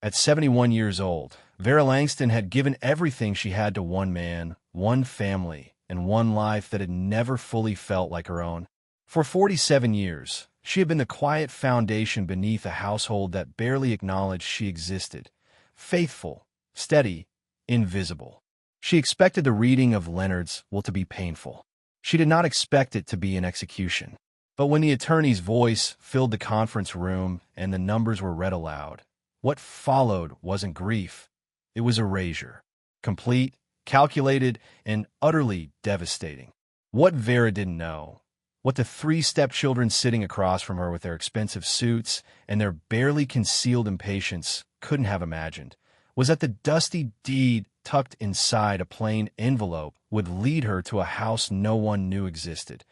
At 71 years old, Vera Langston had given everything she had to one man, one family, and one life that had never fully felt like her own. For 47 years, she had been the quiet foundation beneath a household that barely acknowledged she existed. Faithful, steady, invisible. She expected the reading of Leonard's will to be painful. She did not expect it to be an execution. But when the attorney's voice filled the conference room and the numbers were read aloud, what followed wasn't grief. It was erasure. Complete, calculated, and utterly devastating. What Vera didn't know, what the three stepchildren sitting across from her with their expensive suits and their barely concealed impatience couldn't have imagined, was that the dusty deed tucked inside a plain envelope would lead her to a house no one knew existed,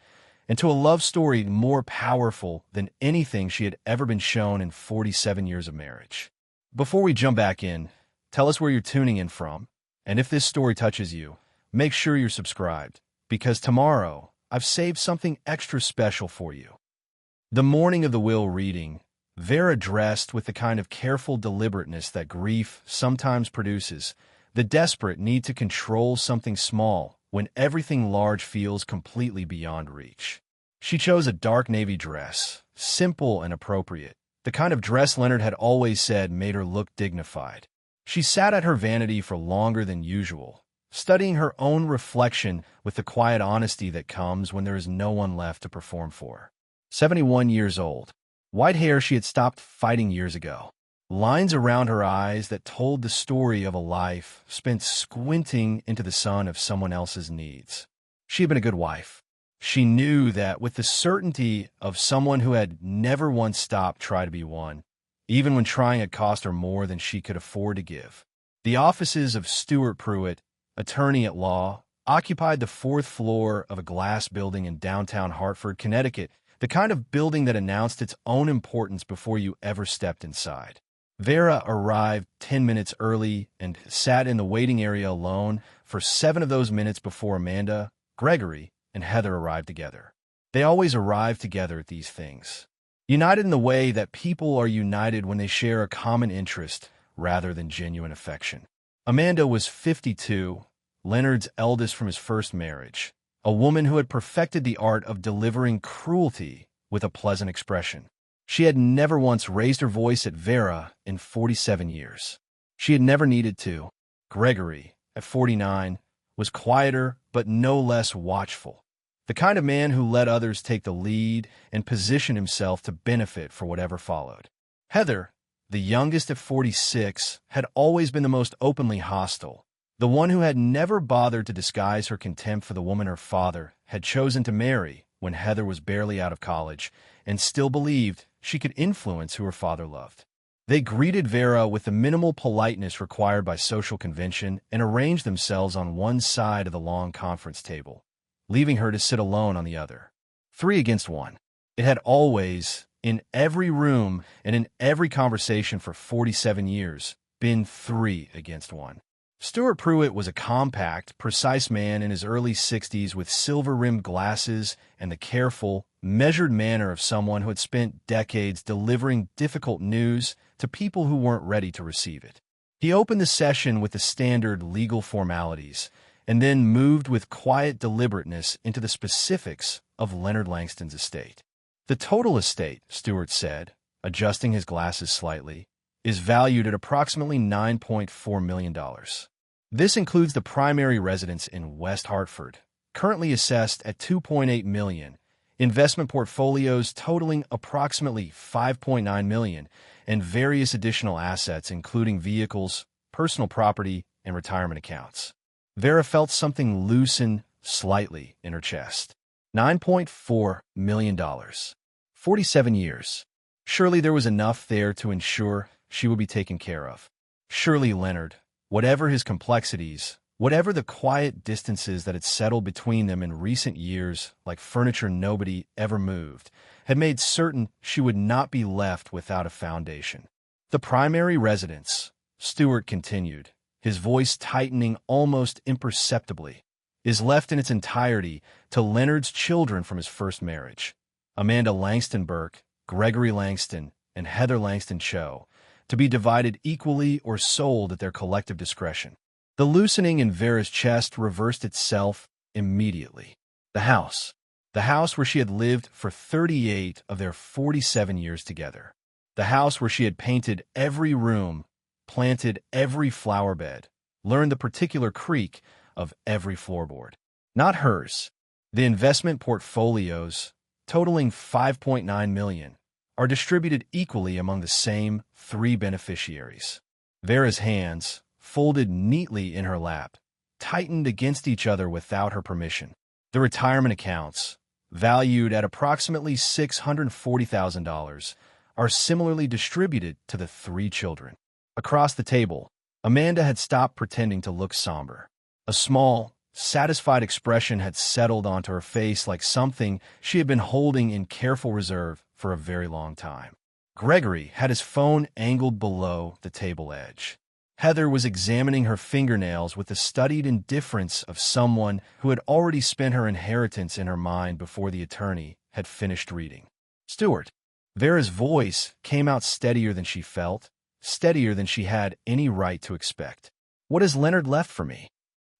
and to a love story more powerful than anything she had ever been shown in 47 years of marriage. Before we jump back in, tell us where you're tuning in from, and if this story touches you, make sure you're subscribed, because tomorrow I've saved something extra special for you. The morning of the will reading, Vera dressed with the kind of careful deliberateness that grief sometimes produces, the desperate need to control something small when everything large feels completely beyond reach. She chose a dark navy dress, simple and appropriate, the kind of dress Leonard had always said made her look dignified. She sat at her vanity for longer than usual, studying her own reflection with the quiet honesty that comes when there is no one left to perform for. 71 years old. White hair she had stopped fighting years ago. Lines around her eyes that told the story of a life spent squinting into the sun of someone else's needs. She had been a good wife. She knew that with the certainty of someone who had never once stopped trying to be one, even when trying had cost her more than she could afford to give. The offices of Stuart Pruitt, attorney at law, occupied the fourth floor of a glass building in downtown Hartford, Connecticut, the kind of building that announced its own importance before you ever stepped inside. Vera arrived 10 minutes early and sat in the waiting area alone for 7 of those minutes before Amanda, Gregory, and Heather arrived together. They always arrive together at these things, united in the way that people are united when they share a common interest rather than genuine affection. Amanda was 52, Leonard's eldest from his first marriage, a woman who had perfected the art of delivering cruelty with a pleasant expression. She had never once raised her voice at Vera in 47 years. She had never needed to. Gregory, at 49, was quieter but no less watchful, the kind of man who let others take the lead and position himself to benefit for whatever followed. Heather, the youngest at 46, had always been the most openly hostile, the one who had never bothered to disguise her contempt for the woman her father had chosen to marry when Heather was barely out of college and still believed she could influence who her father loved. They greeted Vera with the minimal politeness required by social convention and arranged themselves on one side of the long conference table, leaving her to sit alone on the other. 3 against 1. It had always, in every room and in every conversation for 47 years, been 3 against 1. Stuart Pruitt was a compact, precise man in his early 60s with silver-rimmed glasses and the careful, measured manner of someone who had spent decades delivering difficult news to people who weren't ready to receive it. He opened the session with the standard legal formalities and then moved with quiet deliberateness into the specifics of Leonard Langston's estate. The total estate, Stuart said, adjusting his glasses slightly, is valued at approximately $9.4 million. This includes the primary residence in West Hartford, currently assessed at $2.8 million, investment portfolios totaling approximately $5.9 million, and various additional assets including vehicles, personal property, and retirement accounts. Vera felt something loosen slightly in her chest. $9.4 million. 47 years. Surely there was enough there to ensure she would be taken care of. Surely Leonard, whatever his complexities, whatever the quiet distances that had settled between them in recent years like furniture nobody ever moved, had made certain she would not be left without a foundation. The primary residence, Stuart continued, his voice tightening almost imperceptibly, is left in its entirety to Leonard's children from his first marriage, Amanda Langston Burke, Gregory Langston, and Heather Langston Cho, to be divided equally or sold at their collective discretion. The loosening in Vera's chest reversed itself immediately. The house. The house where she had lived for 38 of their 47 years together. The house where she had painted every room, planted every flower bed, learned the particular creak of every floorboard. Not hers. The investment portfolios, totaling $5.9 million, are distributed equally among the same 3 beneficiaries. Vera's hands, folded neatly in her lap, tightened against each other without her permission. The retirement accounts, valued at approximately $640,000, are similarly distributed to the 3 children. Across the table, Amanda had stopped pretending to look somber. A small, satisfied expression had settled onto her face like something she had been holding in careful reserve for a very long time. Gregory had his phone angled below the table edge. Heather was examining her fingernails with the studied indifference of someone who had already spent her inheritance in her mind before the attorney had finished reading. Stuart. Vera's voice came out steadier than she felt, steadier than she had any right to expect. What has Leonard left for me?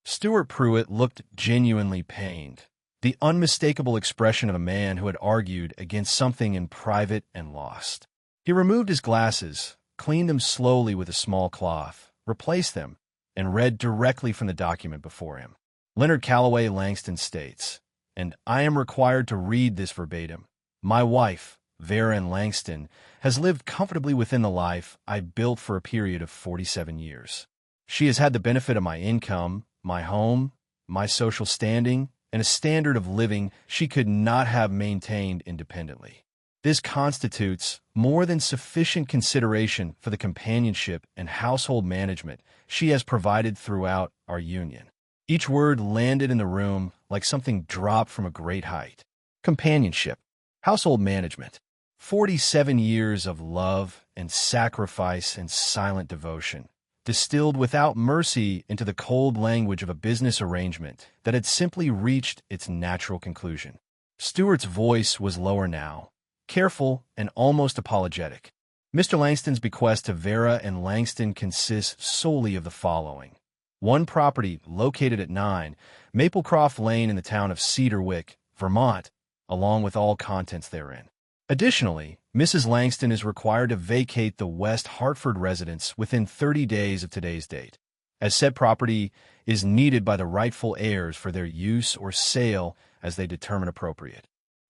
Stuart Pruitt looked genuinely pained, the unmistakable expression of a man who had argued against something in private and lost. He removed his glasses, cleaned them slowly with a small cloth, replaced them, and read directly from the document before him. Leonard Calloway Langston states, and I am required to read this verbatim, my wife, Vera Langston, has lived comfortably within the life I built for a period of 47 years. She has had the benefit of my income, my home, my social standing, and a standard of living she could not have maintained independently. This constitutes more than sufficient consideration for the companionship and household management she has provided throughout our union. Each word landed in the room like something dropped from a great height. Companionship, household management, 47 years of love and sacrifice and silent devotion, distilled without mercy into the cold language of a business arrangement that had simply reached its natural conclusion. Stuart's voice was lower now, careful and almost apologetic. Mr. Langston's bequest to Vera and Langston consists solely of the following. 1 property located at 9 Maplecroft Lane in the town of Cedarwick, Vermont, along with all contents therein. Additionally, Mrs. Langston is required to vacate the West Hartford residence within 30 days of today's date, as said property is needed by the rightful heirs for their use or sale as they determine appropriate.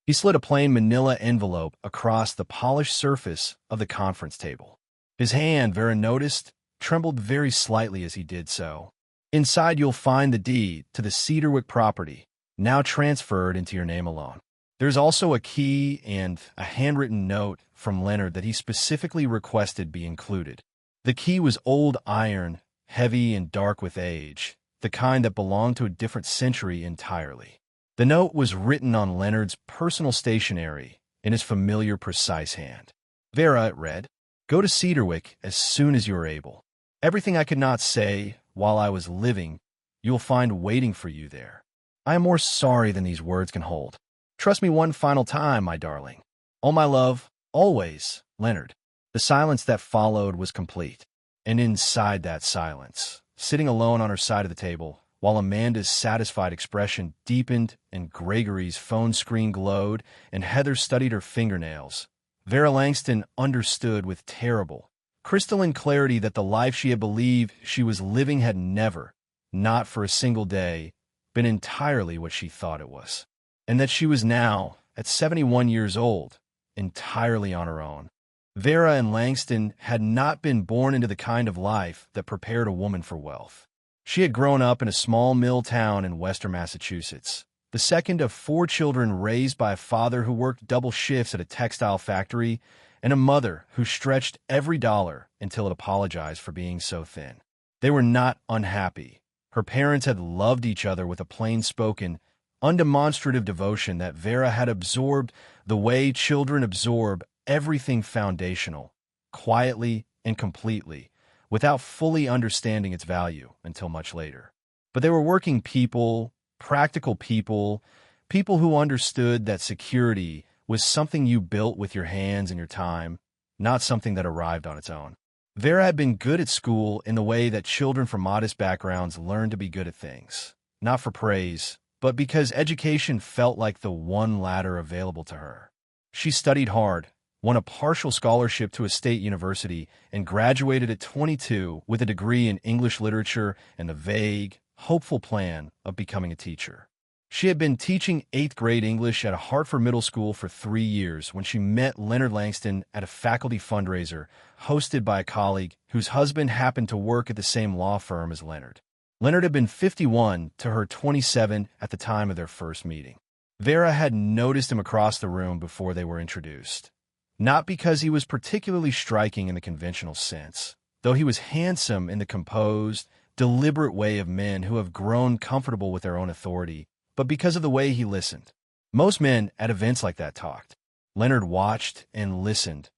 He slid a plain manila envelope across the polished surface of the conference table. His hand, Vera noticed, trembled very slightly as he did so. Inside you'll find the deed to the Cedarwick property, now transferred into your name alone. There's also a key and a handwritten note from Leonard that he specifically requested be included. The key was old iron, heavy and dark with age, the kind that belonged to a different century entirely. The note was written on Leonard's personal stationery in his familiar, precise hand. Vera, it read, go to Cedarwick as soon as you are able. Everything I could not say while I was living, you will find waiting for you there. I am more sorry than these words can hold. Trust me one final time, my darling. All my love, always, Leonard. The silence that followed was complete. And inside that silence, sitting alone on her side of the table, while Amanda's satisfied expression deepened and Gregory's phone screen glowed and Heather studied her fingernails, Vera Langston understood with terrible, crystalline clarity that the life she had believed she was living had never, not for a single day, been entirely what she thought it was. And that she was now, at 71 years old, entirely on her own. Vera and Langston had not been born into the kind of life that prepared a woman for wealth. She had grown up in a small mill town in western Massachusetts, the second of 4 children raised by a father who worked double shifts at a textile factory and a mother who stretched every dollar until it apologized for being so thin. They were not unhappy. Her parents had loved each other with a plain-spoken, undemonstrative devotion that Vera had absorbed the way children absorb everything foundational, quietly and completely, without fully understanding its value until much later. But they were working people, practical people, people who understood that security was something you built with your hands and your time, not something that arrived on its own. Vera had been good at school in the way that children from modest backgrounds learn to be good at things, not for praise, but because education felt like the one ladder available to her. She studied hard, won a partial scholarship to a state university, and graduated at 22 with a degree in English literature and the vague, hopeful plan of becoming a teacher. She had been teaching 8th grade English at a Hartford middle school for 3 years when she met Leonard Langston at a faculty fundraiser hosted by a colleague whose husband happened to work at the same law firm as Leonard. Leonard had been 51 to her 27 at the time of their first meeting. Vera had noticed him across the room before they were introduced. Not because he was particularly striking in the conventional sense, though he was handsome in the composed, deliberate way of men who have grown comfortable with their own authority, but because of the way he listened. Most men at events like that talked. Leonard watched and listened,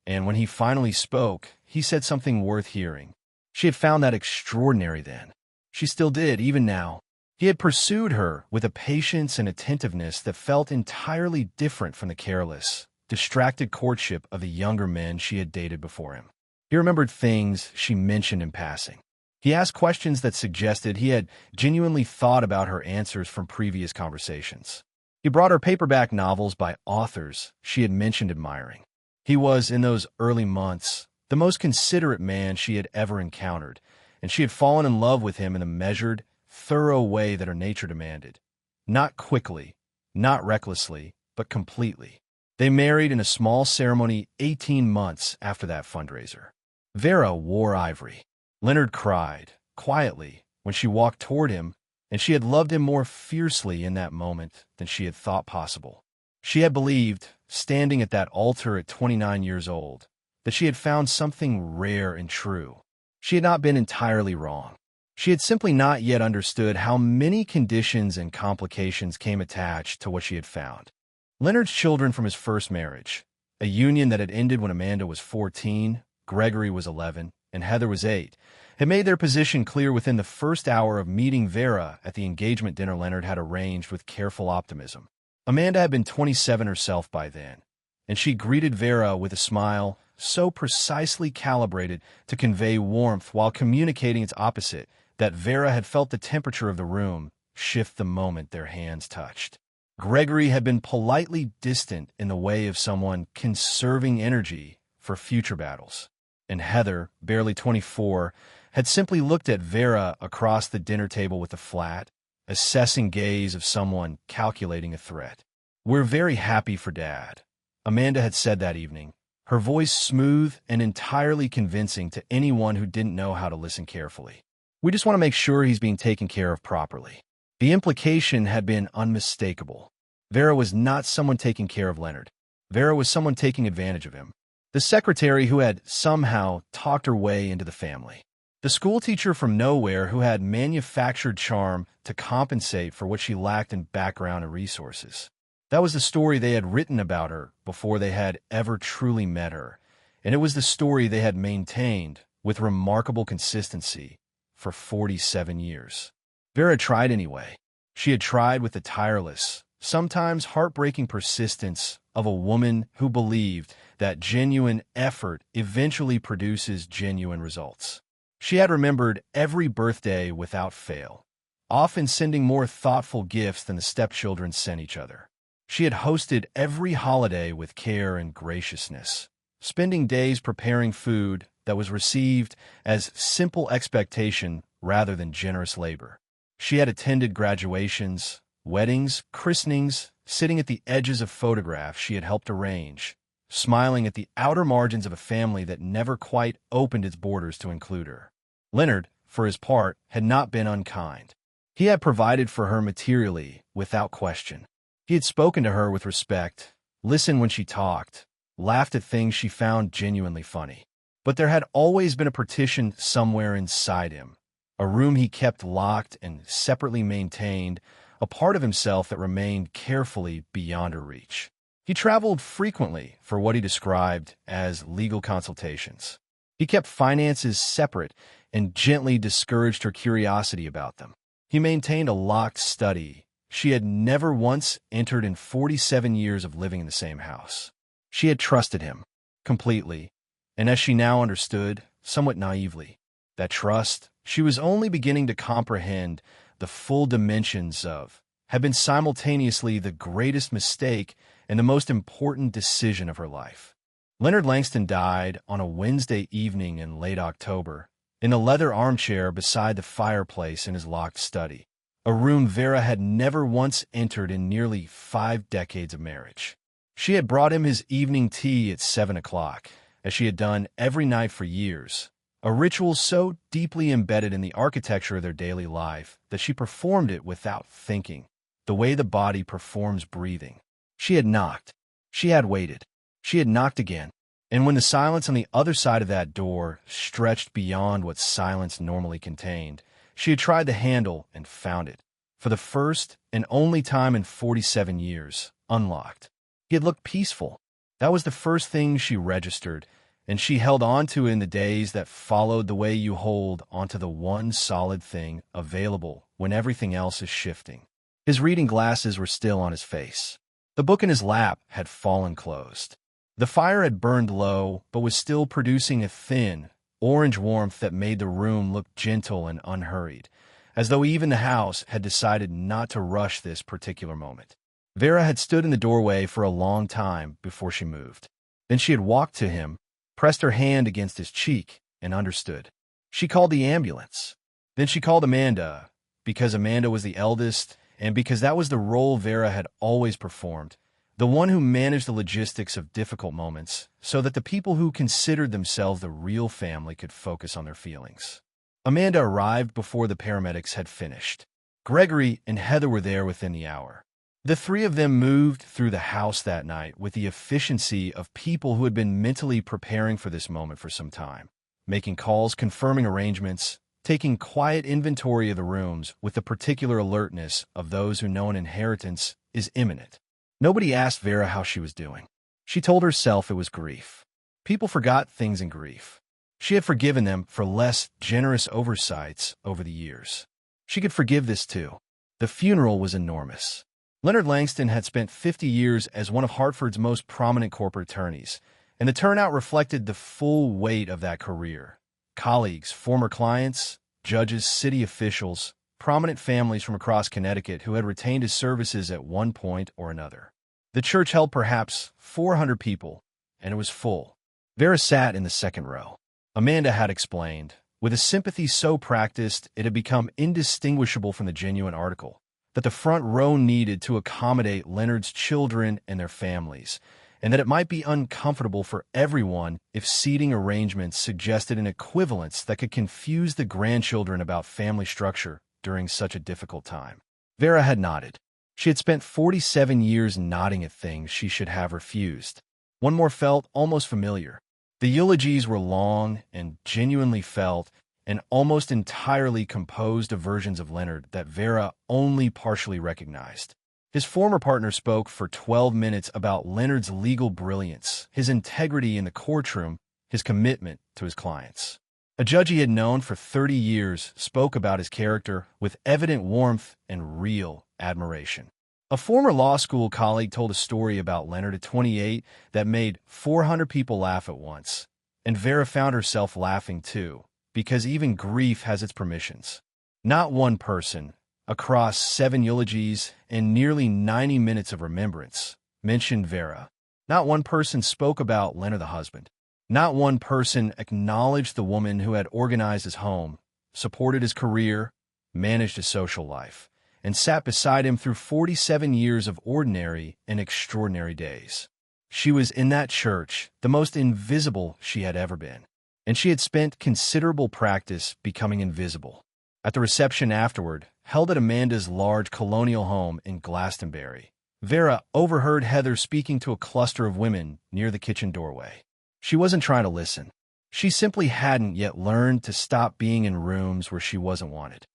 and when he finally spoke, he said something worth hearing. She had found that extraordinary then. She still did, even now. He had pursued her with a patience and attentiveness that felt entirely different from the careless, distracted courtship of the younger men she had dated before him. He remembered things she mentioned in passing. He asked questions that suggested he had genuinely thought about her answers from previous conversations. He brought her paperback novels by authors she had mentioned admiring. He was, in those early months, the most considerate man she had ever encountered, and she had fallen in love with him in a measured, thorough way that her nature demanded. Not quickly, not recklessly, but completely. They married in a small ceremony 18 months after that fundraiser. Vera wore ivory. Leonard cried, quietly, when she walked toward him, and she had loved him more fiercely in that moment than she had thought possible. She had believed, standing at that altar at 29 years old, that she had found something rare and true. She had not been entirely wrong. She had simply not yet understood how many conditions and complications came attached to what she had found. Leonard's children from his first marriage, a union that had ended when Amanda was 14, Gregory was 11, and Heather was 8, had made their position clear within the first hour of meeting Vera at the engagement dinner Leonard had arranged with careful optimism. Amanda had been 27 herself by then, and she greeted Vera with a smile so precisely calibrated to convey warmth while communicating its opposite that Vera had felt the temperature of the room shift the moment their hands touched. Gregory had been politely distant in the way of someone conserving energy for future battles. And Heather, barely 24, had simply looked at Vera across the dinner table with a flat, assessing gaze of someone calculating a threat. "We're very happy for Dad," Amanda had said that evening, her voice smooth and entirely convincing to anyone who didn't know how to listen carefully. "We just want to make sure he's being taken care of properly." The implication had been unmistakable. Vera was not someone taking care of Leonard. Vera was someone taking advantage of him. The secretary who had somehow talked her way into the family. The schoolteacher from nowhere who had manufactured charm to compensate for what she lacked in background and resources. That was the story they had written about her before they had ever truly met her, and it was the story they had maintained with remarkable consistency for 47 years. Vera tried anyway. She had tried with the tireless, sometimes heartbreaking persistence of a woman who believed that genuine effort eventually produces genuine results. She had remembered every birthday without fail, often sending more thoughtful gifts than the stepchildren sent each other. She had hosted every holiday with care and graciousness, spending days preparing food that was received as simple expectation rather than generous labor. She had attended graduations, weddings, christenings, sitting at the edges of photographs she had helped arrange, smiling at the outer margins of a family that never quite opened its borders to include her. Leonard, for his part, had not been unkind. He had provided for her materially, without question. He had spoken to her with respect, listened when she talked, laughed at things she found genuinely funny. But there had always been a partition somewhere inside him, a room he kept locked and separately maintained, a part of himself that remained carefully beyond her reach. He traveled frequently for what he described as legal consultations. He kept finances separate and gently discouraged her curiosity about them. He maintained a locked study she had never once entered in 47 years of living in the same house. She had trusted him completely, and as she now understood, somewhat naively. That trust, she was only beginning to comprehend the full dimensions of, had been simultaneously the greatest mistake and the most important decision of her life. Leonard Langston died on a Wednesday evening in late October, in a leather armchair beside the fireplace in his locked study, a room Vera had never once entered in nearly 5 decades of marriage. She had brought him his evening tea at 7 o'clock, as she had done every night for years, a ritual so deeply embedded in the architecture of their daily life that she performed it without thinking, the way the body performs breathing. She had knocked. She had waited. She had knocked again. And when the silence on the other side of that door stretched beyond what silence normally contained, she had tried the handle and found it, for the first and only time in 47 years, unlocked. He had looked peaceful. That was the first thing she registered, and she held on to it in the days that followed, the way you hold onto the one solid thing available when everything else is shifting. His reading glasses were still on his face. The book in his lap had fallen closed. The fire had burned low, but was still producing a thin, orange warmth that made the room look gentle and unhurried, as though even the house had decided not to rush this particular moment. Vera had stood in the doorway for a long time before she moved. Then she had walked to him, pressed her hand against his cheek, and understood. She called the ambulance. Then she called Amanda, because Amanda was the eldest, and because that was the role Vera had always performed, the one who managed the logistics of difficult moments, so that the people who considered themselves the real family could focus on their feelings. Amanda arrived before the paramedics had finished. Gregory and Heather were there within the hour. The three of them moved through the house that night with the efficiency of people who had been mentally preparing for this moment for some time, making calls, confirming arrangements, taking quiet inventory of the rooms with the particular alertness of those who know an inheritance is imminent. Nobody asked Vera how she was doing. She told herself it was grief. People forgot things in grief. She had forgiven them for less generous oversights over the years. She could forgive this too. The funeral was enormous. Leonard Langston had spent 50 years as one of Hartford's most prominent corporate attorneys, and the turnout reflected the full weight of that career. Colleagues, former clients, judges, city officials, prominent families from across Connecticut who had retained his services at one point or another. The church held perhaps 400 people, and it was full. Vera sat in the second row. Amanda had explained, with a sympathy so practiced it had become indistinguishable from the genuine article, that the front row needed to accommodate Leonard's children and their families, and that it might be uncomfortable for everyone if seating arrangements suggested an equivalence that could confuse the grandchildren about family structure during such a difficult time. Vera had nodded. She had spent 47 years nodding at things she should have refused. One more felt almost familiar. The eulogies were long and genuinely felt, and almost entirely composed of versions of Leonard that Vera only partially recognized. His former partner spoke for 12 minutes about Leonard's legal brilliance, his integrity in the courtroom, his commitment to his clients. A judge he had known for 30 years spoke about his character with evident warmth and real admiration. A former law school colleague told a story about Leonard at 28 that made 400 people laugh at once, and Vera found herself laughing too, because even grief has its permissions. Not one person, across 7 eulogies and nearly 90 minutes of remembrance, mentioned Vera. Not one person spoke about Leonard the husband. Not one person acknowledged the woman who had organized his home, supported his career, managed his social life, and sat beside him through 47 years of ordinary and extraordinary days. She was in that church, the most invisible she had ever been, and she had spent considerable practice becoming invisible. At the reception afterward, held at Amanda's large colonial home in Glastonbury, Vera overheard Heather speaking to a cluster of women near the kitchen doorway. She wasn't trying to listen. She simply hadn't yet learned to stop being in rooms where she wasn't wanted.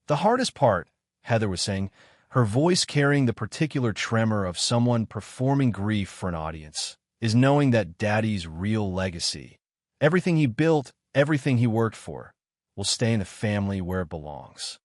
The hardest part, Heather was saying, her voice carrying the particular tremor of someone performing grief for an audience, is knowing that Daddy's real legacy, everything he built, everything he worked for, will stay in the family where it belongs.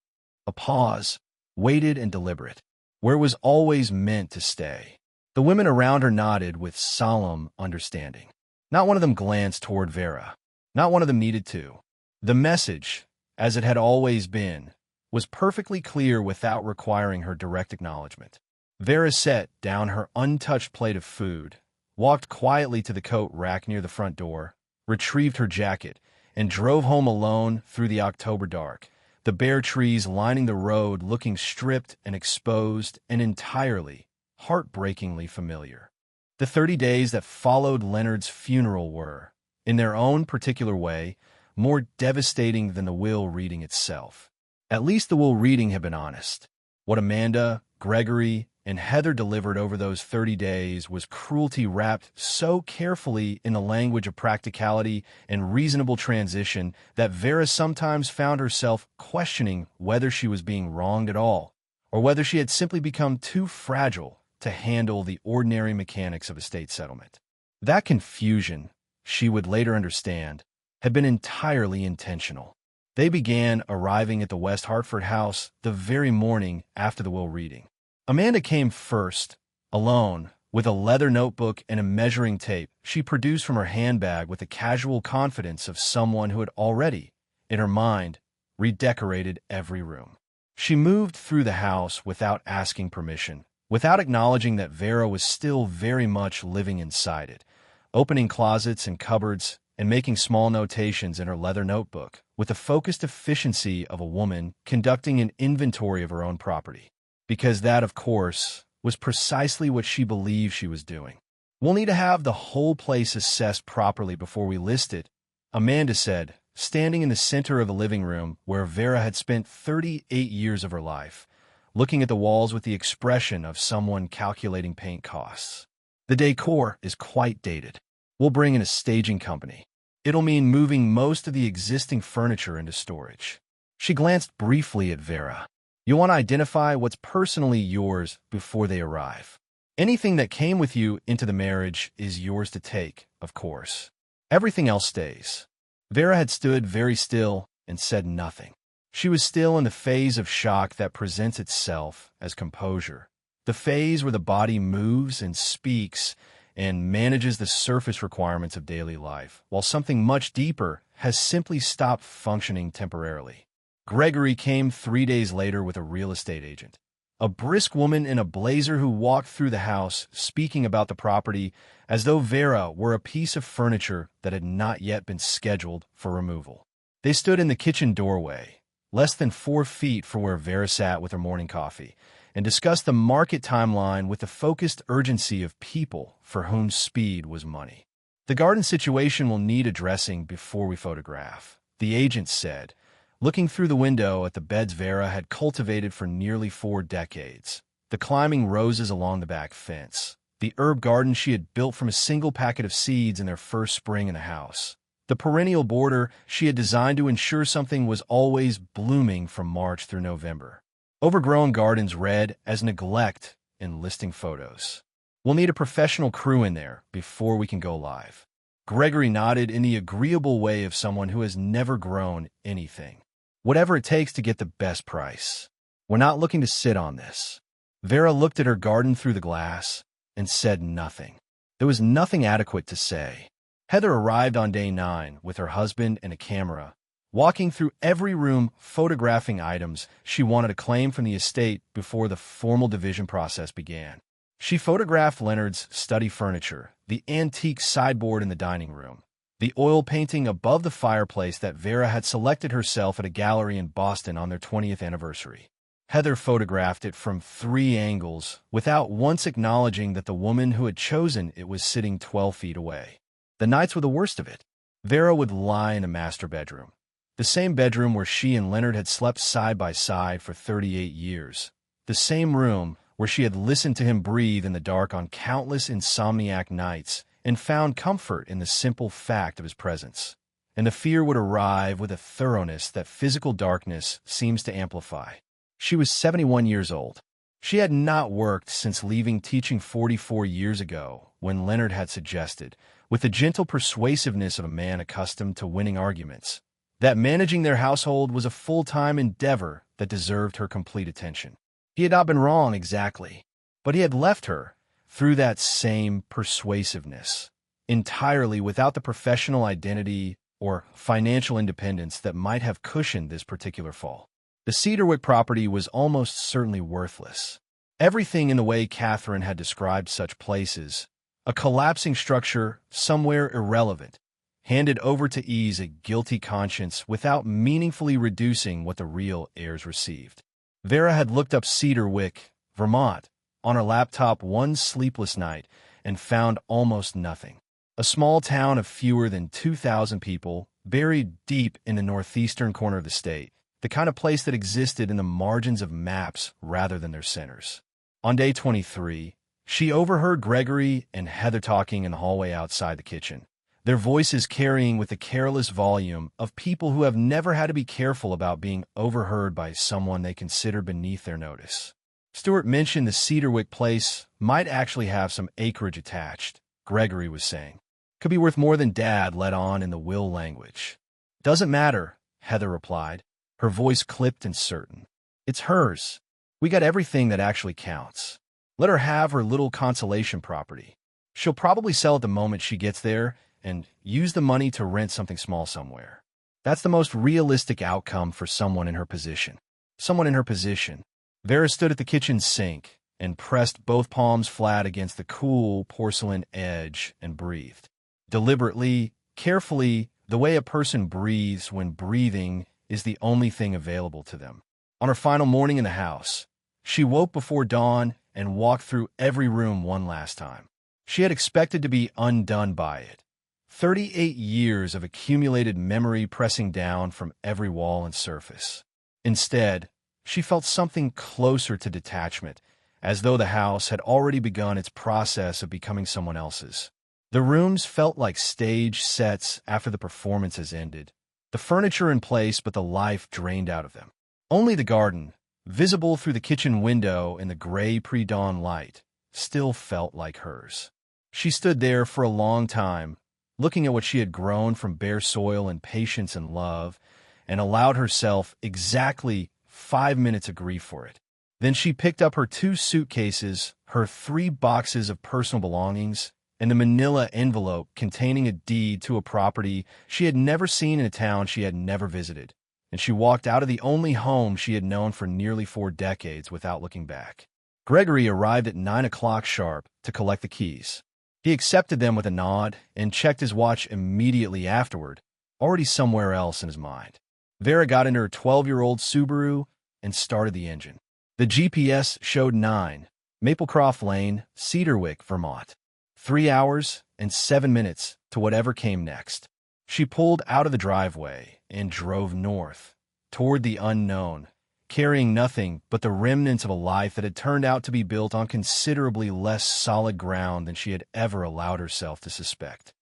A pause, weighted and deliberate, where it was always meant to stay. The women around her nodded with solemn understanding. Not one of them glanced toward Vera. Not one of them needed to. The message, as it had always been, was perfectly clear without requiring her direct acknowledgement. Vera set down her untouched plate of food, walked quietly to the coat rack near the front door, retrieved her jacket, and drove home alone through the October dark, the bare trees lining the road looking stripped and exposed and entirely, heartbreakingly familiar. The 30 days that followed Leonard's funeral were, in their own particular way, more devastating than the will reading itself. At least the will reading had been honest. What Amanda, Gregory, and Heather delivered over those 30 days was cruelty wrapped so carefully in the language of practicality and reasonable transition that Vera sometimes found herself questioning whether she was being wronged at all, or whether she had simply become too fragile to handle the ordinary mechanics of estate settlement. That confusion, she would later understand, had been entirely intentional. They began arriving at the West Hartford house the very morning after the will reading. Amanda came first, alone, with a leather notebook and a measuring tape she produced from her handbag with the casual confidence of someone who had already, in her mind, redecorated every room. She moved through the house without asking permission, without acknowledging that Vera was still very much living inside it, opening closets and cupboards and making small notations in her leather notebook with the focused efficiency of a woman conducting an inventory of her own property. Because that, of course, was precisely what she believed she was doing. "We'll need to have the whole place assessed properly before we list it," Amanda said, standing in the center of the living room where Vera had spent 38 years of her life, looking at the walls with the expression of someone calculating paint costs. "The decor is quite dated. We'll bring in a staging company. It'll mean moving most of the existing furniture into storage." She glanced briefly at Vera. "You want to identify what's personally yours before they arrive. Anything that came with you into the marriage is yours to take, of course. Everything else stays." Vera had stood very still and said nothing. She was still in the phase of shock that presents itself as composure, the phase where the body moves and speaks and manages the surface requirements of daily life, while something much deeper has simply stopped functioning temporarily. Gregory came 3 days later with a real estate agent, a brisk woman in a blazer who walked through the house speaking about the property as though Vera were a piece of furniture that had not yet been scheduled for removal. They stood in the kitchen doorway, less than 4 feet from where Vera sat with her morning coffee, and discussed the market timeline with the focused urgency of people for whom speed was money. "The garden situation will need addressing before we photograph," the agent said, looking through the window at the beds Vera had cultivated for nearly 4 decades, the climbing roses along the back fence, the herb garden she had built from a single packet of seeds in their first spring in the house, the perennial border she had designed to ensure something was always blooming from March through November. Overgrown gardens read as neglect in listing photos. "We'll need a professional crew in there before we can go live." Gregory nodded in the agreeable way of someone who has never grown anything. "Whatever it takes to get the best price. We're not looking to sit on this." Vera looked at her garden through the glass and said nothing. There was nothing adequate to say. Heather arrived on day 9 with her husband and a camera, walking through every room photographing items she wanted to claim from the estate before the formal division process began. She photographed Leonard's study furniture, the antique sideboard in the dining room, the oil painting above the fireplace that Vera had selected herself at a gallery in Boston on their 20th anniversary. Heather photographed it from 3 angles without once acknowledging that the woman who had chosen it was sitting 12 feet away. The nights were the worst of it. Vera would lie in the master bedroom, the same bedroom where she and Leonard had slept side by side for 38 years, the same room where she had listened to him breathe in the dark on countless insomniac nights and found comfort in the simple fact of his presence. And the fear would arrive with a thoroughness that physical darkness seems to amplify. She was 71 years old. She had not worked since leaving teaching 44 years ago, when Leonard had suggested, with the gentle persuasiveness of a man accustomed to winning arguments, that managing their household was a full-time endeavor that deserved her complete attention. He had not been wrong exactly, but he had left her, through that same persuasiveness, entirely without the professional identity or financial independence that might have cushioned this particular fall. The Cedarwick property was almost certainly worthless. Everything in the way Catherine had described such places, a collapsing structure somewhere irrelevant, handed over to ease a guilty conscience without meaningfully reducing what the real heirs received. Vera had looked up Cedarwick, Vermont, on her laptop one sleepless night and found almost nothing. A small town of fewer than 2,000 people, buried deep in the northeastern corner of the state, the kind of place that existed in the margins of maps rather than their centers. On day 23, she overheard Gregory and Heather talking in the hallway outside the kitchen, their voices carrying with the careless volume of people who have never had to be careful about being overheard by someone they consider beneath their notice. Stuart mentioned the Cedarwick place might actually have some acreage attached, Gregory was saying. Could be worth more than Dad let on in the will language. Doesn't matter, Heather replied, her voice clipped and certain. It's hers. We got everything that actually counts. Let her have her little consolation property. She'll probably sell it the moment she gets there and use the money to rent something small somewhere. That's the most realistic outcome for someone in her position. Someone in her position. Vera stood at the kitchen sink and pressed both palms flat against the cool porcelain edge and breathed. Deliberately, carefully, the way a person breathes when breathing is the only thing available to them. On her final morning in the house, she woke before dawn and walked through every room one last time. She had expected to be undone by it. 38 years of accumulated memory pressing down from every wall and surface. Instead, she felt something closer to detachment, as though the house had already begun its process of becoming someone else's. The rooms felt like stage sets after the performance has ended, the furniture in place but the life drained out of them. Only the garden, visible through the kitchen window in the gray pre-dawn light, still felt like hers. She stood there for a long time, looking at what she had grown from bare soil and patience and love, and allowed herself exactly 5 minutes of grief for it. Then she picked up her 2 suitcases, her 3 boxes of personal belongings, and the manila envelope containing a deed to a property she had never seen in a town she had never visited, and she walked out of the only home she had known for nearly 4 decades without looking back. Gregory arrived at 9 o'clock sharp to collect the keys. He accepted them with a nod and checked his watch immediately afterward, already somewhere else in his mind. Vera got into her 12-year-old Subaru and started the engine. The GPS showed 9, Maplecroft Lane, Cedarwick, Vermont. 3 hours and 7 minutes to whatever came next. She pulled out of the driveway and drove north, toward the unknown, carrying nothing but the remnants of a life that had turned out to be built on considerably less solid ground than she had ever allowed herself to suspect.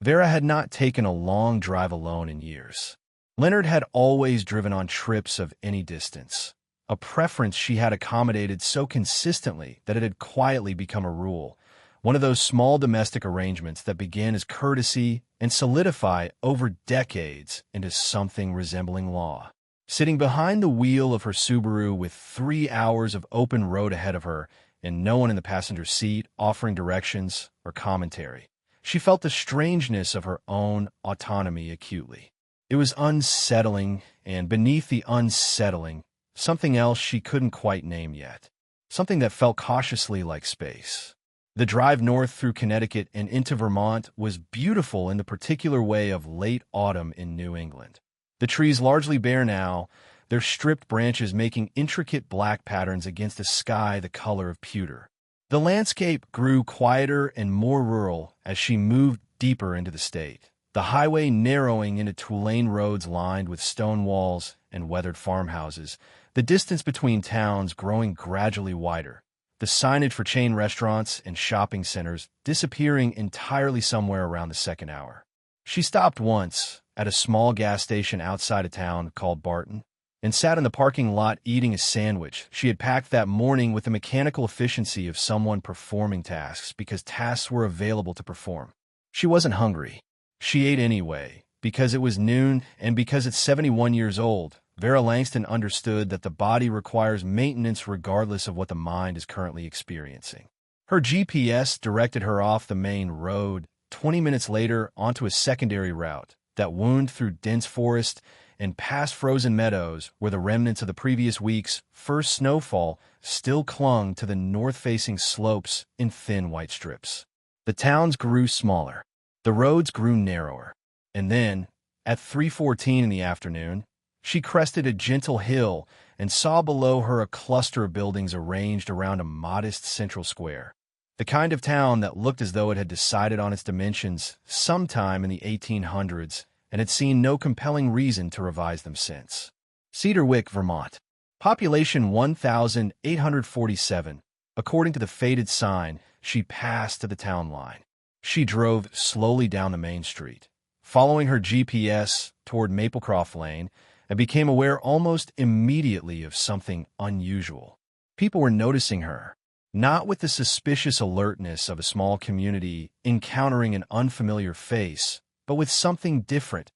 Vera had not taken a long drive alone in years. Leonard had always driven on trips of any distance, a preference she had accommodated so consistently that it had quietly become a rule, one of those small domestic arrangements that began as courtesy and solidify over decades into something resembling law. Sitting behind the wheel of her Subaru with 3 hours of open road ahead of her and no one in the passenger seat offering directions or commentary, she felt the strangeness of her own autonomy acutely. It was unsettling, and beneath the unsettling, something else she couldn't quite name yet, something that felt cautiously like space. The drive north through Connecticut and into Vermont was beautiful in the particular way of late autumn in New England. The trees largely bare now, their stripped branches making intricate black patterns against a sky the color of pewter. The landscape grew quieter and more rural as she moved deeper into the state, the highway narrowing into two-lane roads lined with stone walls and weathered farmhouses, the distance between towns growing gradually wider, the signage for chain restaurants and shopping centers disappearing entirely somewhere around the second hour. She stopped once at a small gas station outside of town called Barton, and sat in the parking lot eating a sandwich she had packed that morning with the mechanical efficiency of someone performing tasks because tasks were available to perform. She wasn't hungry. She ate anyway, because it was noon and because at 71 years old, Vera Langston understood that the body requires maintenance regardless of what the mind is currently experiencing. Her GPS directed her off the main road, 20 minutes later onto a secondary route, that wound through dense forest and past frozen meadows where the remnants of the previous week's first snowfall still clung to the north-facing slopes in thin white strips. The towns grew smaller. The roads grew narrower. And then, at 3:14 in the afternoon, she crested a gentle hill and saw below her a cluster of buildings arranged around a modest central square. The kind of town that looked as though it had decided on its dimensions sometime in the 1800s and had seen no compelling reason to revise them since. Cedarwick, Vermont. Population 1,847. According to the faded sign, she passed to the town line. She drove slowly down the main street, following her GPS toward Maplecroft Lane, and became aware almost immediately of something unusual. People were noticing her, not with the suspicious alertness of a small community encountering an unfamiliar face, but with something different,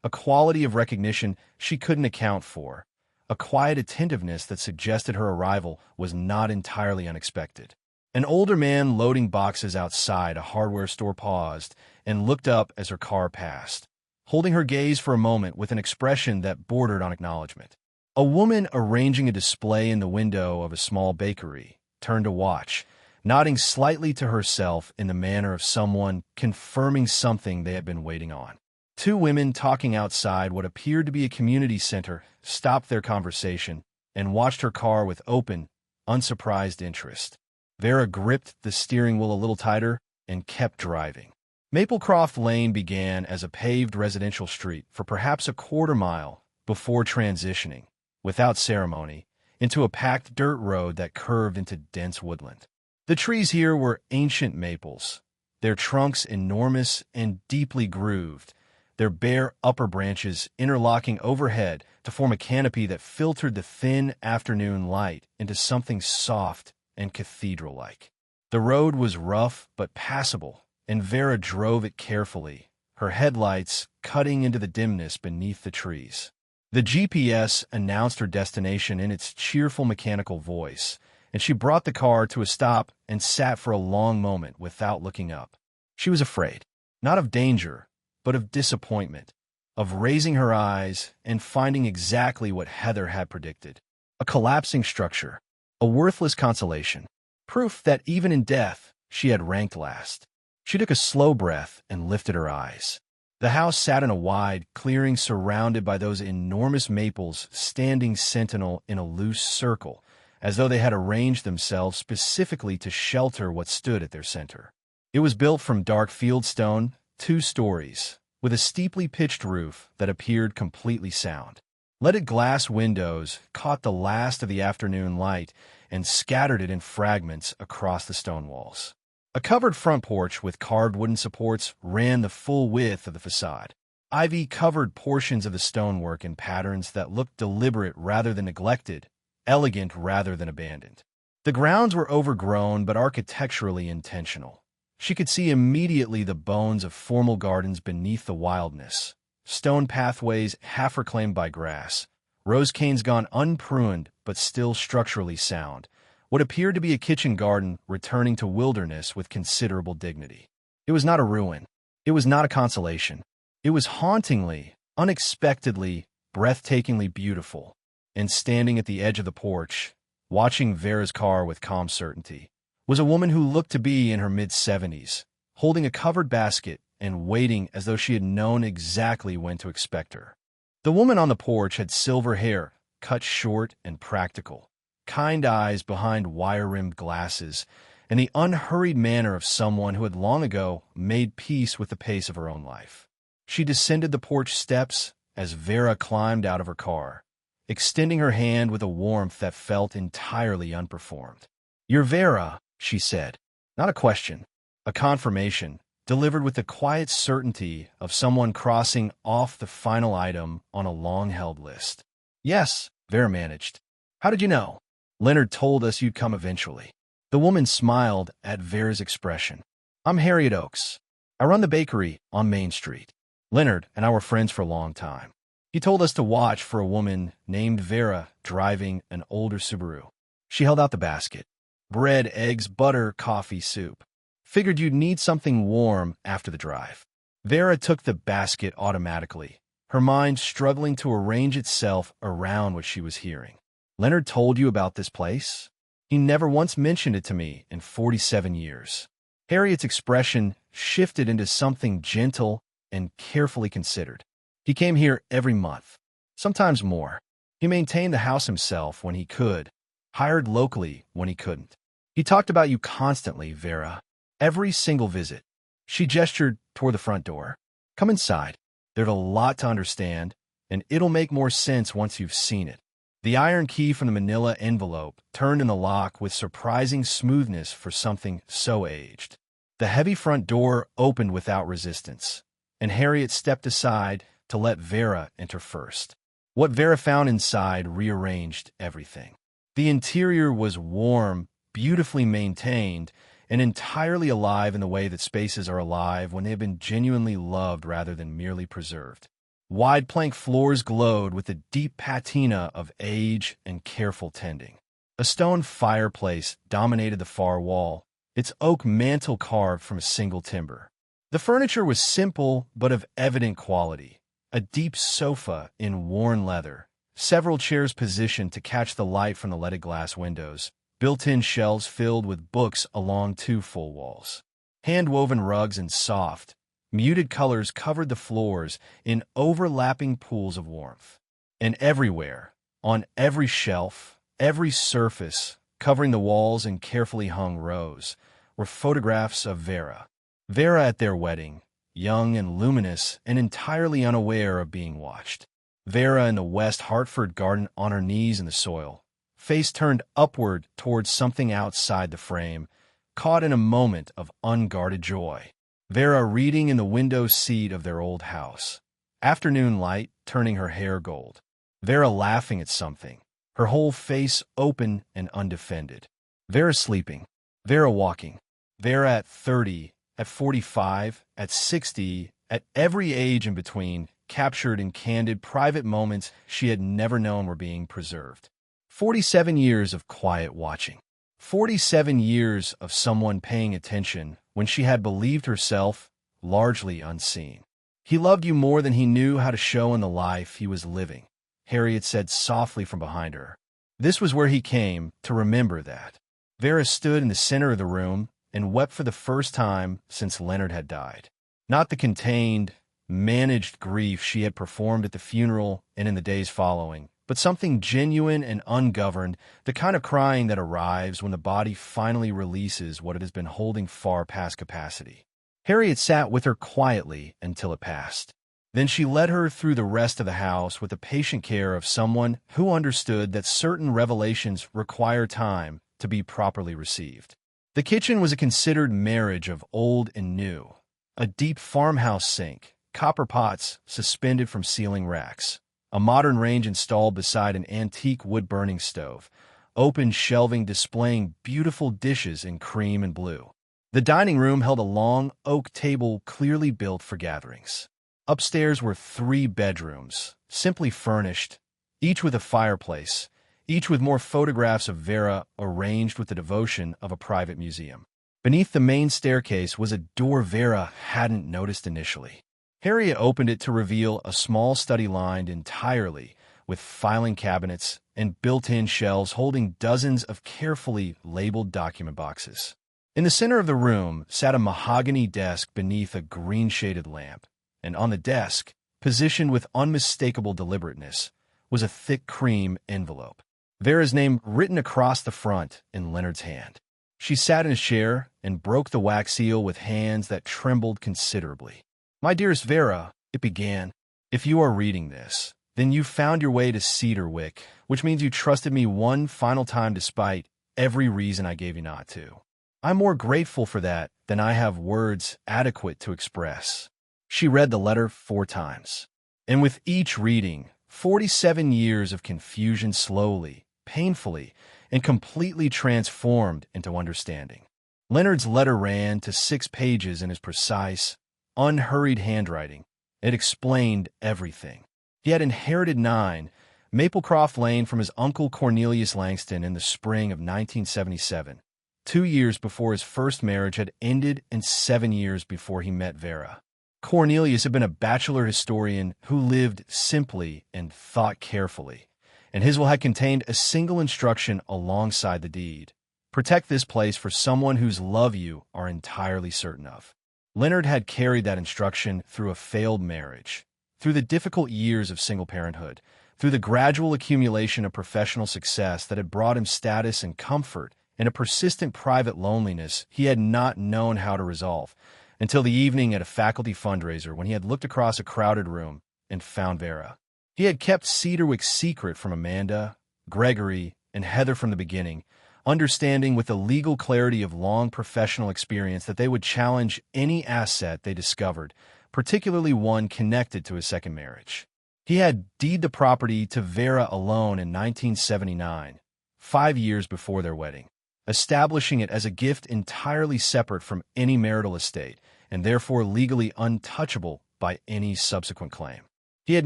a quality of recognition she couldn't account for, a quiet attentiveness that suggested her arrival was not entirely unexpected. An older man loading boxes outside a hardware store paused and looked up as her car passed, holding her gaze for a moment with an expression that bordered on acknowledgement. A woman arranging a display in the window of a small bakery turned to watch, nodding slightly to herself in the manner of someone confirming something they had been waiting on. Two women talking outside what appeared to be a community center stopped their conversation and watched her car with open, unsurprised interest. Vera gripped the steering wheel a little tighter and kept driving. Maplecroft Lane began as a paved residential street for perhaps a quarter mile before transitioning, without ceremony, into a packed dirt road that curved into dense woodland. The trees here were ancient maples, their trunks enormous and deeply grooved, their bare upper branches interlocking overhead to form a canopy that filtered the thin afternoon light into something soft and cathedral-like. The road was rough but passable, and Vera drove it carefully, her headlights cutting into the dimness beneath the trees. The GPS announced her destination in its cheerful mechanical voice, and she brought the car to a stop and sat for a long moment without looking up. She was afraid, not of danger, but of disappointment, of raising her eyes and finding exactly what Heather had predicted: a collapsing structure, a worthless consolation, proof that even in death she had ranked last. She took a slow breath and lifted her eyes. The house sat in a wide clearing surrounded by those enormous maples standing sentinel in a loose circle, as though they had arranged themselves specifically to shelter what stood at their center. It was built from dark fieldstone, 2 stories, with a steeply pitched roof that appeared completely sound. Leaded glass windows caught the last of the afternoon light and scattered it in fragments across the stone walls. A covered front porch with carved wooden supports ran the full width of the facade. Ivy covered portions of the stonework in patterns that looked deliberate rather than neglected, elegant rather than abandoned. The grounds were overgrown but architecturally intentional. She could see immediately the bones of formal gardens beneath the wildness, stone pathways half reclaimed by grass, rose canes gone unpruned but still structurally sound, what appeared to be a kitchen garden returning to wilderness with considerable dignity. It was not a ruin. It was not a consolation. It was hauntingly, unexpectedly, breathtakingly beautiful. And standing at the edge of the porch, watching Vera's car with calm certainty, was a woman who looked to be in her mid-70s, holding a covered basket and waiting as though she had known exactly when to expect her. The woman on the porch had silver hair, cut short and practical, kind eyes behind wire-rimmed glasses, and the unhurried manner of someone who had long ago made peace with the pace of her own life. She descended the porch steps as Vera climbed out of her car, extending her hand with a warmth that felt entirely unperformed. "You're Vera," she said. Not a question, a confirmation, delivered with the quiet certainty of someone crossing off the final item on a long-held list. "Yes," Vera managed. "How did you know?" "Leonard told us you'd come eventually." The woman smiled at Vera's expression. "I'm Harriet Oakes. I run the bakery on Main Street. Leonard and I were friends for a long time. He told us to watch for a woman named Vera driving an older Subaru." She held out the basket. "Bread, eggs, butter, coffee, soup. Figured you'd need something warm after the drive." Vera took the basket automatically, her mind struggling to arrange itself around what she was hearing. Leonard told you about this place? He never once mentioned it to me in 47 years. Harriet's expression shifted into something gentle and carefully considered. He came here every month, sometimes more. He maintained the house himself when he could, hired locally when he couldn't. He talked about you constantly, Vera. Every single visit. She gestured toward the front door. Come inside. There's a lot to understand, and it'll make more sense once you've seen it. The iron key from the manila envelope turned in the lock with surprising smoothness for something so aged. The heavy front door opened without resistance, and Harriet stepped aside to let Vera enter first. What Vera found inside rearranged everything. The interior was warm, beautifully maintained, and entirely alive in the way that spaces are alive when they have been genuinely loved rather than merely preserved. Wide plank floors glowed with the deep patina of age and careful tending. A stone fireplace dominated the far wall, its oak mantel carved from a single timber. The furniture was simple but of evident quality. A deep sofa in worn leather, several chairs positioned to catch the light from the leaded glass windows, built-in shelves filled with books along two full walls. Hand-woven rugs and soft, muted colors covered the floors in overlapping pools of warmth. And everywhere, on every shelf, every surface, covering the walls in carefully hung rows, were photographs of Vera. Vera at their wedding, young and luminous and entirely unaware of being watched. Vera in the West Hartford garden on her knees in the soil, face turned upward towards something outside the frame, caught in a moment of unguarded joy. Vera reading in the window seat of their old house. Afternoon light turning her hair gold. Vera laughing at something, her whole face open and undefended. Vera sleeping. Vera walking. Vera at 30, at 45, at 60, at every age in between, captured in candid, private moments she had never known were being preserved. 47 years of quiet watching. 47 years of someone paying attention when she had believed herself largely unseen. He loved you more than he knew how to show in the life he was living, Harriet said softly from behind her. This was where he came to remember that. Vera stood in the center of the room and wept for the first time since Leonard had died. Not the contained, managed grief she had performed at the funeral and in the days following, but something genuine and ungoverned, the kind of crying that arrives when the body finally releases what it has been holding far past capacity. Harriet sat with her quietly until it passed. Then she led her through the rest of the house with the patient care of someone who understood that certain revelations require time to be properly received. The kitchen was a considered marriage of old and new. A deep farmhouse sink, copper pots suspended from ceiling racks, a modern range installed beside an antique wood-burning stove, open shelving displaying beautiful dishes in cream and blue. The dining room held a long oak table clearly built for gatherings. Upstairs were 3 bedrooms, simply furnished, each with a fireplace, each with more photographs of Vera arranged with the devotion of a private museum. Beneath the main staircase was a door Vera hadn't noticed initially. Harriet opened it to reveal a small study lined entirely with filing cabinets and built-in shelves holding dozens of carefully labeled document boxes. In the center of the room sat a mahogany desk beneath a green-shaded lamp, and on the desk, positioned with unmistakable deliberateness, was a thick cream envelope. Vera's name written across the front in Leonard's hand. She sat in a chair and broke the wax seal with hands that trembled considerably. "My dearest Vera," it began, "if you are reading this, then you found your way to Cedarwick, which means you trusted me one final time despite every reason I gave you not to. I'm more grateful for that than I have words adequate to express." She read the letter 4 times. And with each reading, 47 years of confusion slowly, painfully, and completely transformed into understanding. Leonard's letter ran to 6 pages in his precise, unhurried handwriting. It explained everything. He had inherited 9 Maplecroft Lane from his uncle Cornelius Langston in the spring of 1977, 2 years before his first marriage had ended and 7 years before he met Vera. Cornelius had been a bachelor historian who lived simply and thought carefully, and his will had contained a single instruction alongside the deed. Protect this place for someone whose love you are entirely certain of. Leonard had carried that instruction through a failed marriage, through the difficult years of single parenthood, through the gradual accumulation of professional success that had brought him status and comfort, and a persistent private loneliness he had not known how to resolve, until the evening at a faculty fundraiser when he had looked across a crowded room and found Vera. He had kept Cedarwick's secret from Amanda, Gregory, and Heather from the beginning, understanding with the legal clarity of long professional experience that they would challenge any asset they discovered, particularly one connected to his second marriage. He had deeded the property to Vera alone in 1979, 5 years before their wedding, establishing it as a gift entirely separate from any marital estate and therefore legally untouchable by any subsequent claim. He had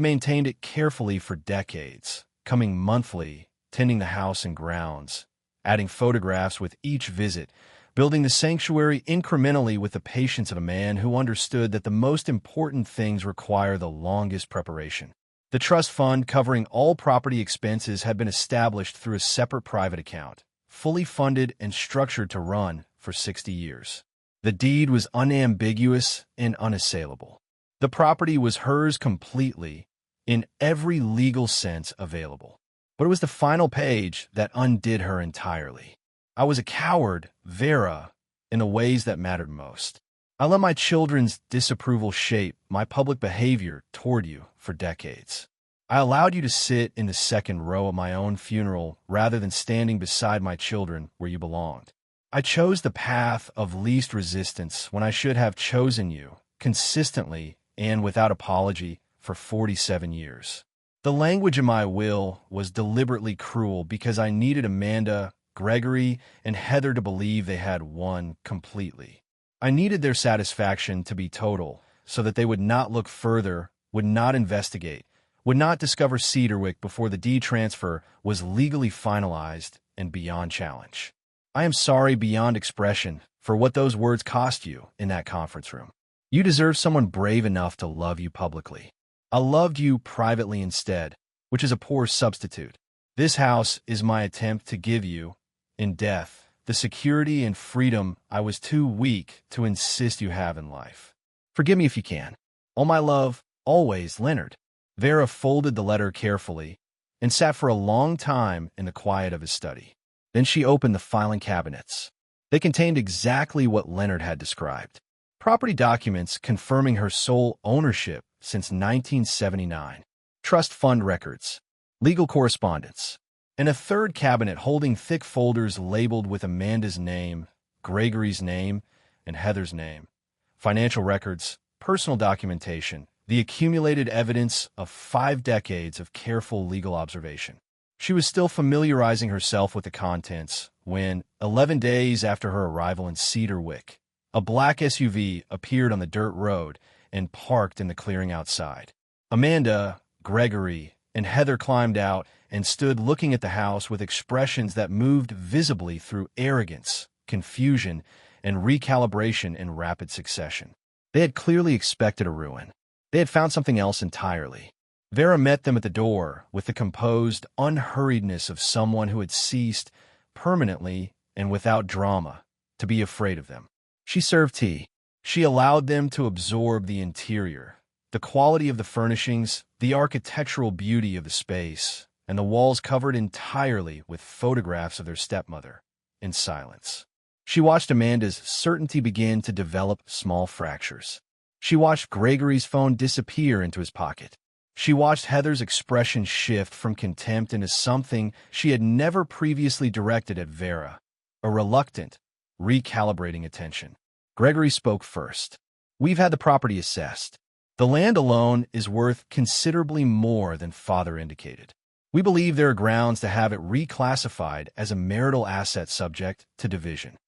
maintained it carefully for decades, coming monthly, tending the house and grounds, adding photographs with each visit, building the sanctuary incrementally with the patience of a man who understood that the most important things require the longest preparation. The trust fund covering all property expenses had been established through a separate private account, fully funded and structured to run for 60 years. The deed was unambiguous and unassailable. The property was hers completely, in every legal sense available. But it was the final page that undid her entirely. I was a coward, Vera, in the ways that mattered most. I let my children's disapproval shape my public behavior toward you for decades. I allowed you to sit in the second row at my own funeral rather than standing beside my children where you belonged. I chose the path of least resistance when I should have chosen you, consistently and without apology, for 47 years. The language in my will was deliberately cruel because I needed Amanda, Gregory, and Heather to believe they had won completely. I needed their satisfaction to be total so that they would not look further, would not investigate, would not discover Cedarwick before the deed transfer was legally finalized and beyond challenge. I am sorry beyond expression for what those words cost you in that conference room. You deserve someone brave enough to love you publicly. I loved you privately instead, which is a poor substitute. This house is my attempt to give you, in death, the security and freedom I was too weak to insist you have in life. Forgive me if you can. All my love, always, Leonard. Vera folded the letter carefully and sat for a long time in the quiet of his study. Then she opened the filing cabinets. They contained exactly what Leonard had described. Property documents confirming her sole ownership since 1979, trust fund records, legal correspondence, and a third cabinet holding thick folders labeled with Amanda's name, Gregory's name, and Heather's name, financial records, personal documentation, the accumulated evidence of 5 decades of careful legal observation. She was still familiarizing herself with the contents when, 11 days after her arrival in Cedarwick, a black SUV appeared on the dirt road and parked in the clearing outside. Amanda, Gregory, and Heather climbed out and stood looking at the house with expressions that moved visibly through arrogance, confusion, and recalibration in rapid succession. They had clearly expected a ruin. They had found something else entirely. Vera met them at the door with the composed unhurriedness of someone who had ceased, permanently and without drama, to be afraid of them. She served tea. She allowed them to absorb the interior, the quality of the furnishings, the architectural beauty of the space, and the walls covered entirely with photographs of their stepmother, in silence. She watched Amanda's certainty begin to develop small fractures. She watched Gregory's phone disappear into his pocket. She watched Heather's expression shift from contempt into something she had never previously directed at Vera, a reluctant, recalibrating attention. Gregory spoke first. We've had the property assessed. The land alone is worth considerably more than Father indicated. We believe there are grounds to have it reclassified as a marital asset subject to division.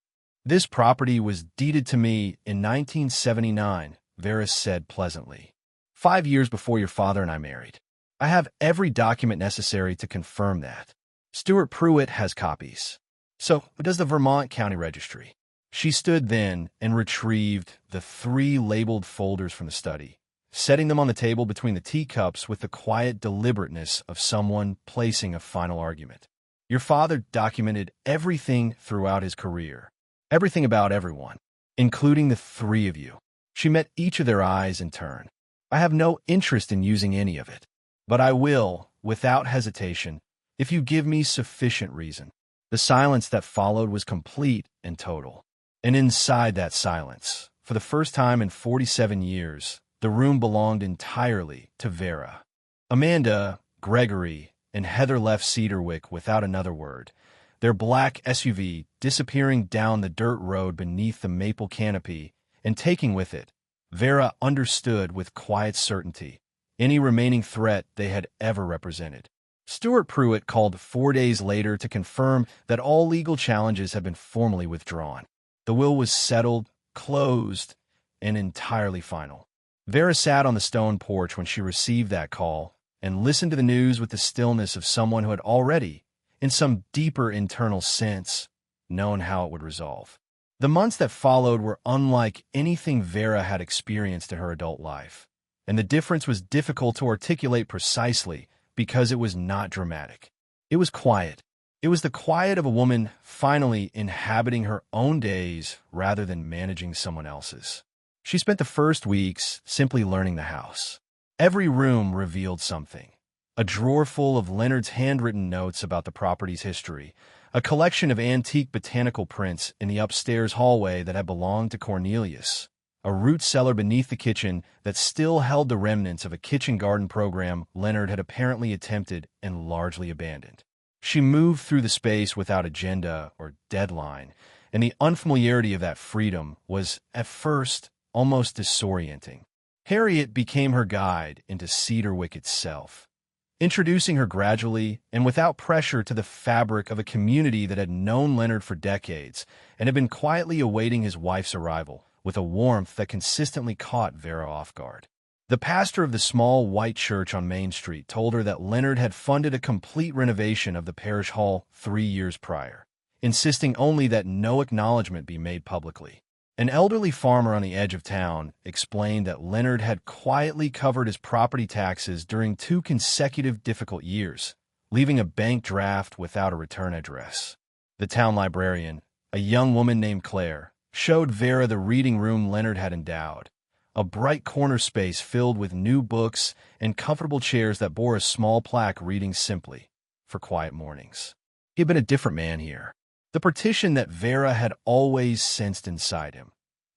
This property was deeded to me in 1979, Vera said pleasantly. 5 years before your father and I married. I have every document necessary to confirm that. Stuart Pruitt has copies. So does the Vermont County Registry. She stood then and retrieved the 3 labeled folders from the study, setting them on the table between the teacups with the quiet deliberateness of someone placing a final argument. Your father documented everything throughout his career, everything about everyone, including the 3 of you. She met each of their eyes in turn. I have no interest in using any of it, but I will, without hesitation, if you give me sufficient reason. The silence that followed was complete and total. And inside that silence, for the first time in 47 years, the room belonged entirely to Vera. Amanda, Gregory, and Heather left Cedarwick without another word, their black SUV disappearing down the dirt road beneath the maple canopy, and taking with it, Vera understood with quiet certainty, any remaining threat they had ever represented. Stuart Pruitt called 4 days later to confirm that all legal challenges had been formally withdrawn. The will was settled, closed, and entirely final. Vera sat on the stone porch when she received that call and listened to the news with the stillness of someone who had already, in some deeper internal sense, known how it would resolve. The months that followed were unlike anything Vera had experienced in her adult life, and the difference was difficult to articulate precisely because it was not dramatic. It was quiet. It was the quiet of a woman finally inhabiting her own days rather than managing someone else's. She spent the first weeks simply learning the house. Every room revealed something. A drawer full of Leonard's handwritten notes about the property's history, a collection of antique botanical prints in the upstairs hallway that had belonged to Cornelius, a root cellar beneath the kitchen that still held the remnants of a kitchen garden program Leonard had apparently attempted and largely abandoned. She moved through the space without agenda or deadline, and the unfamiliarity of that freedom was, at first, almost disorienting. Harriet became her guide into Cedarwick itself, introducing her gradually and without pressure to the fabric of a community that had known Leonard for decades and had been quietly awaiting his wife's arrival with a warmth that consistently caught Vera off guard. The pastor of the small white church on Main Street told her that Leonard had funded a complete renovation of the parish hall 3 years prior, insisting only that no acknowledgement be made publicly. An elderly farmer on the edge of town explained that Leonard had quietly covered his property taxes during 2 consecutive difficult years, leaving a bank draft without a return address. The town librarian, a young woman named Claire, showed Vera the reading room Leonard had endowed, a bright corner space filled with new books and comfortable chairs that bore a small plaque reading simply, "For quiet mornings." He had been a different man here. The partition that Vera had always sensed inside him,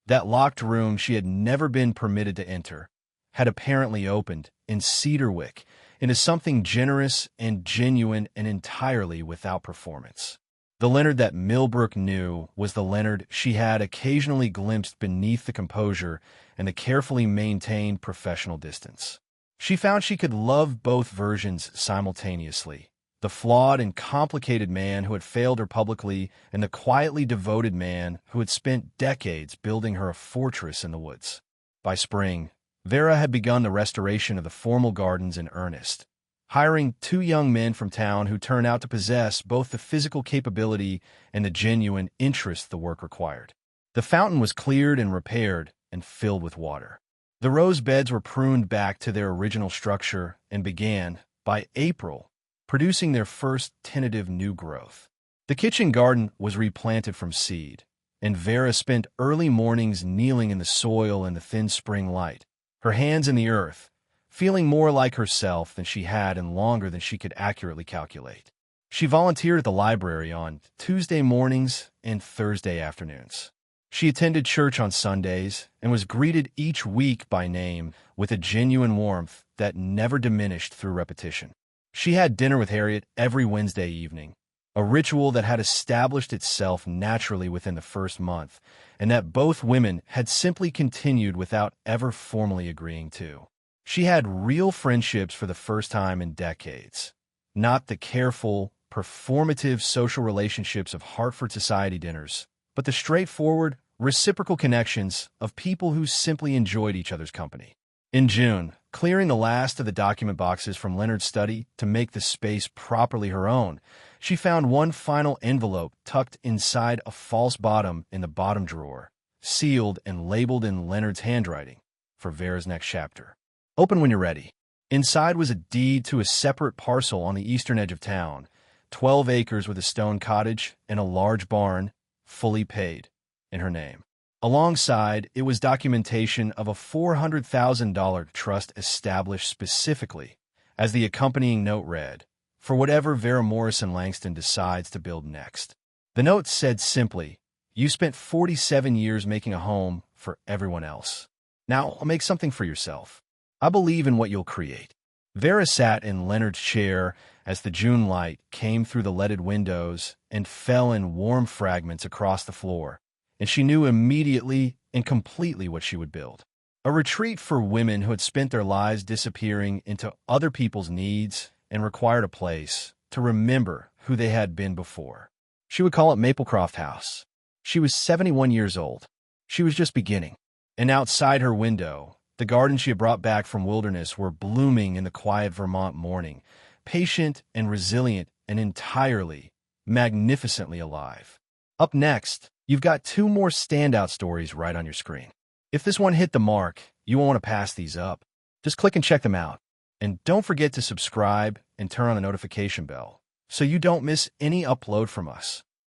that locked room she had never been permitted to enter, had apparently opened, in Cedarwick, into something generous and genuine and entirely without performance. The Leonard that Millbrook knew was the Leonard she had occasionally glimpsed beneath the composure and the carefully maintained professional distance. She found she could love both versions simultaneously, the flawed and complicated man who had failed her publicly and the quietly devoted man who had spent decades building her a fortress in the woods. By spring, Vera had begun the restoration of the formal gardens in earnest, hiring 2 young men from town who turned out to possess both the physical capability and the genuine interest the work required. The fountain was cleared and repaired and filled with water. The rose beds were pruned back to their original structure and began, by April, producing their first tentative new growth. The kitchen garden was replanted from seed, and Vera spent early mornings kneeling in the soil in the thin spring light, her hands in the earth, feeling more like herself than she had in longer than she could accurately calculate. She volunteered at the library on Tuesday mornings and Thursday afternoons. She attended church on Sundays and was greeted each week by name with a genuine warmth that never diminished through repetition. She had dinner with Harriet every Wednesday evening, a ritual that had established itself naturally within the first month, and that both women had simply continued without ever formally agreeing to. She had real friendships for the first time in decades, not the careful, performative social relationships of Hartford society dinners, but the straightforward, reciprocal connections of people who simply enjoyed each other's company. In June, Clearing the last of the document boxes from Leonard's study to make the space properly her own, she found one final envelope tucked inside a false bottom in the bottom drawer, sealed and labeled in Leonard's handwriting for Vera's next chapter. Open when you're ready. Inside was a deed to a separate parcel on the eastern edge of town, 12 acres with a stone cottage and a large barn, fully paid, in her name. Alongside, it was documentation of a $400,000 trust established specifically, as the accompanying note read, for whatever Vera Langston decides to build next. The note said simply, "You spent 47 years making a home for everyone else. Now make something for yourself. I believe in what you'll create." Vera sat in Leonard's chair as the June light came through the leaded windows and fell in warm fragments across the floor, and she knew immediately and completely what she would build. A retreat for women who had spent their lives disappearing into other people's needs and required a place to remember who they had been before. She would call it Maplecroft House. She was 71 years old. She was just beginning. And outside her window, the gardens she had brought back from wilderness were blooming in the quiet Vermont morning, patient and resilient and entirely, magnificently alive. Up next, you've got two more standout stories right on your screen. If this one hit the mark, you won't want to pass these up. Just click and check them out. And don't forget to subscribe and turn on the notification bell so you don't miss any upload from us.